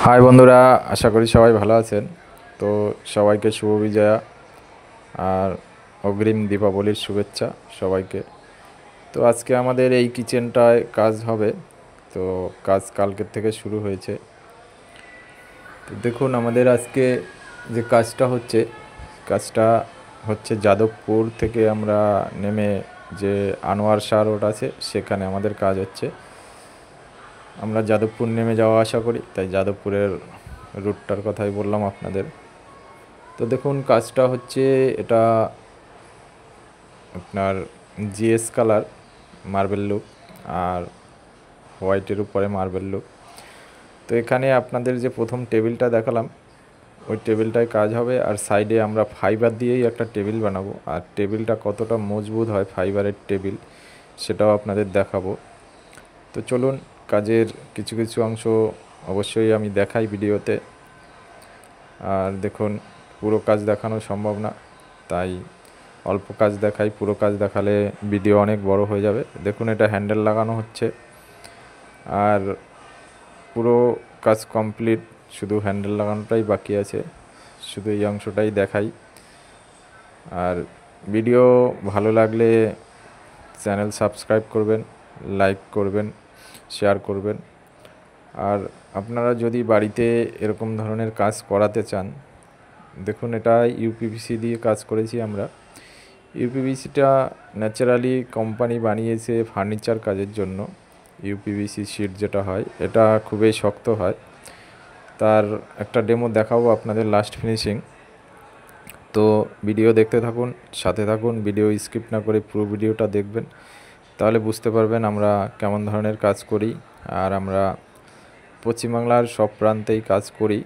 High বন্ধুরা, আশা করি সবাই ভালো আছেন। তো সবাইকে শুভ বিজয়া আর অগ্রিম দীপাবলির শুভেচ্ছা সবাইকে। তো আজকে আমাদের এই কিচেনটায় কাজ হবে। তো কাজ কালকের থেকে শুরু হয়েছে। তো দেখুন আমাদের আজকে যে কাজটা হচ্ছে যাদবপুর থেকে আমরা নেমে যে আনোয়ার শাহ রোড আছে সেখানে আমাদের কাজ হচ্ছে। আমরা যাদবপুর নেমে যাওয়া আসা করি, তাই যাদবপুরের রুটটার কথাই বললাম আপনাদের। তো দেখুন কাজটা হচ্ছে এটা আপনার জিএস কালার মার্বেল লুক আর হোয়াইটের উপরে মার্বেল লুক। তো এখানে আপনাদের যে প্রথম টেবিলটা দেখালাম ওই টেবিলটায় কাজ হবে, আর সাইডে আমরা ফাইবার দিয়েই একটা টেবিল বানাবো। আর টেবিলটা কতটা মজবুত হয় ফাইবারের টেবিল সেটাও আপনাদের দেখাবো। তো চলুন কাজের কিছু কিছু অংশ অবশ্যই আমি দেখাই ভিডিওতে। আর দেখুন পুরো কাজ দেখানো সম্ভব না, তাই অল্প কাজ দেখাই। পুরো কাজ দেখালে ভিডিও অনেক বড় হয়ে যাবে। দেখুন এটা হ্যান্ডেল লাগানো হচ্ছে, আর পুরো কাজ কমপ্লিট, শুধু হ্যান্ডেল লাগানোটাই বাকি আছে। শুধু এই অংশটাই দেখাই। আর ভিডিও ভালো লাগলে চ্যানেল সাবস্ক্রাইব করবেন, লাইক করবেন, শেয়ার করবেন। আর আপনারা যদি বাড়িতে এরকম ধরনের কাজ করাতে চান, দেখুন এটা ইউপিভিসি দিয়ে কাজ করেছি আমরা। ইউপিভিসিটা ন্যাচারালি কোম্পানি বানিয়েছে ফার্নিচার কাজের জন্য। ইউপিভিসি শিট যেটা হয় এটা খুবই শক্ত হয়। তার একটা ডেমো দেখাবো আপনাদের লাস্ট ফিনিশিং। তো ভিডিও দেখতে থাকুন, সাথে থাকুন, ভিডিও স্কিপ না করে পুরো ভিডিওটা দেখবেন, তাহলে বুঝতে পারবেন আমরা কেমন ধরনের কাজ করি। আর আমরা পশ্চিমবাংলার সব প্রান্তেই কাজ করি,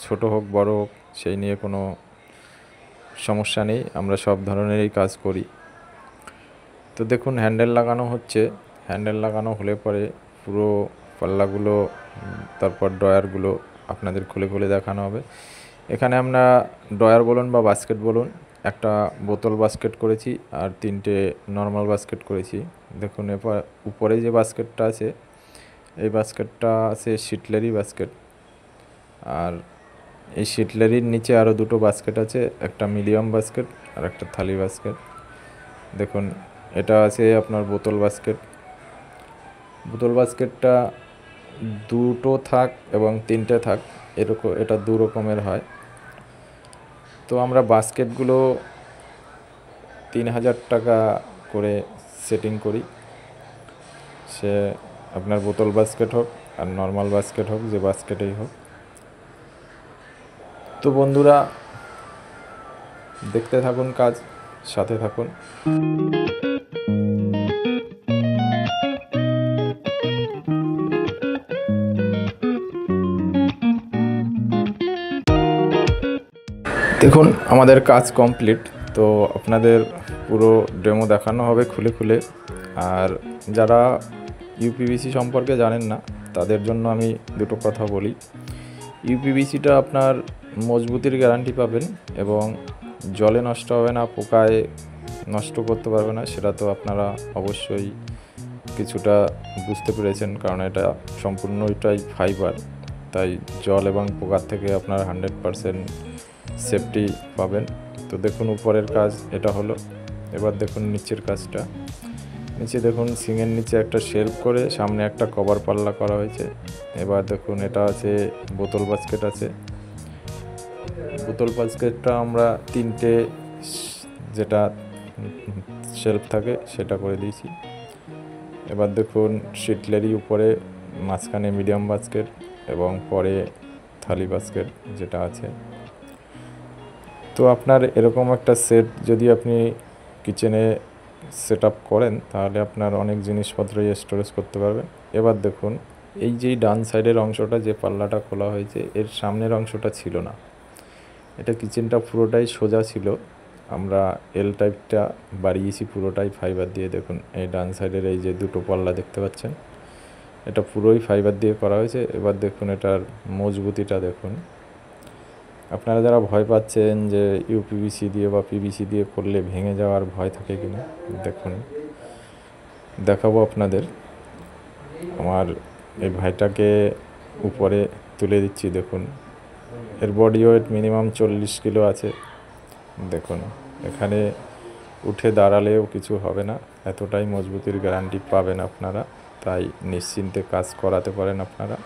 ছোট হোক বড় হোক সেই নিয়ে কোনো সমস্যা নেই, আমরা সব ধরনেরই কাজ করি। তো দেখুন হ্যান্ডেল লাগানো হচ্ছে। হ্যান্ডেল লাগানো হলে পরে পুরো পাল্লাগুলো তারপর ড্রয়ারগুলো আপনাদের খুলে খুলে দেখানো হবে। এখানে আমরা ড্রয়ার বলুন বা বাস্কেট বলুন, একটা বোতল বাস্কেট করেছি আর তিনটে নর্মাল বাস্কেট করেছি। দেখুন এরপর উপরে যে বাস্কেটটা আছে এই বাস্কেটটা আছে শিটলারি বাস্কেট, আর এই শিটলারির নিচে আরও দুটো বাস্কেট আছে, একটা মিডিয়াম বাস্কেট আর একটা থালি বাস্কেট। দেখুন এটা আছে আপনার বোতল বাস্কেট। বোতল বাস্কেটটা দুটো থাক এবং তিনটে থাক, এরকম এটা দু রকমের হয়। তো আমরা বাস্কেটগুলো 3000 টাকা করে সেটিং করি, সে আপনার বোতল বাস্কেট হোক আর নর্মাল বাস্কেট হোক, যে বাস্কেটেই হোক। তো বন্ধুরা দেখতে থাকুন কাজ, সাথে থাকুন। দেখুন আমাদের কাজ কমপ্লিট। তো আপনাদের পুরো ডেমো দেখানো হবে খুলে খুলে। আর যারা ইউপিভিসি সম্পর্কে জানেন না তাদের জন্য আমি দুটো কথা বলি। ইউপিভিসিটা আপনার মজবুতির গ্যারান্টি পাবেন এবং জলে নষ্ট হবে না, পোকায় নষ্ট করতে পারবে না, সেটা তো আপনারা অবশ্যই কিছুটা বুঝতে পেরেছেন, কারণ এটা সম্পূর্ণটাই ফাইবার, তাই জল এবং পোকার থেকে আপনারা 100% সেফটি পাবেন। তো দেখুন উপরের কাজ এটা হলো। এবার দেখুন নিচের কাজটা। নিচে দেখুন সিংয়ের নিচে একটা শেলফ করে সামনে একটা কভার পাল্লা করা হয়েছে। এবার দেখুন এটা আছে বোতল বাস্কেট আছে। বোতল বাস্কেটটা আমরা তিনটে যেটা শেলফ থাকে সেটা করে দিয়েছি। এবার দেখুন শিটলারি উপরে, মাঝখানে মিডিয়াম বাস্কেট এবং পরে থালি বাস্কেট যেটা আছে। তো আপনার এরকম একটা সেট যদি আপনি কিচেনে সেট আপ করেন তাহলে আপনার অনেক জিনিসপত্রই স্টোরেজ করতে পারবেন। এবার দেখুন এই যেই ডান সাইডের অংশটা, যে পাল্লাটা খোলা হয়েছে, এর সামনের অংশটা ছিল না। এটা কিচেনটা পুরোটাই সোজা ছিল, আমরা এল টাইপটা বাড়িয়েছি পুরোটাই ফাইবার দিয়ে। দেখুন এই ডান সাইডের এই যে দুটো পাল্লা দেখতে পাচ্ছেন, এটা পুরোই ফাইবার দিয়ে করা হয়েছে। এবার দেখুন এটার মজবুতিটা দেখুন। আপনারা যারা ভয় পাচ্ছেন যে ইউপিভিসি দিয়ে বা পিভিসি দিয়ে করলে ভেঙে যাওয়ার ভয় থাকে কিনা, দেখুন দেখাবো আপনাদের। আমার এই ভাইটাকে উপরে তুলে দিচ্ছি। দেখুন এর বডি ওয়েট মিনিমাম 40 কিলো আছে। দেখুন এখানে উঠে দাঁড়ালেও কিছু হবে না, এতটাই মজবুতির গ্যারান্টি পাবেন আপনারা। তাই নিশ্চিন্তে কাজ করাতে পারেন আপনারা।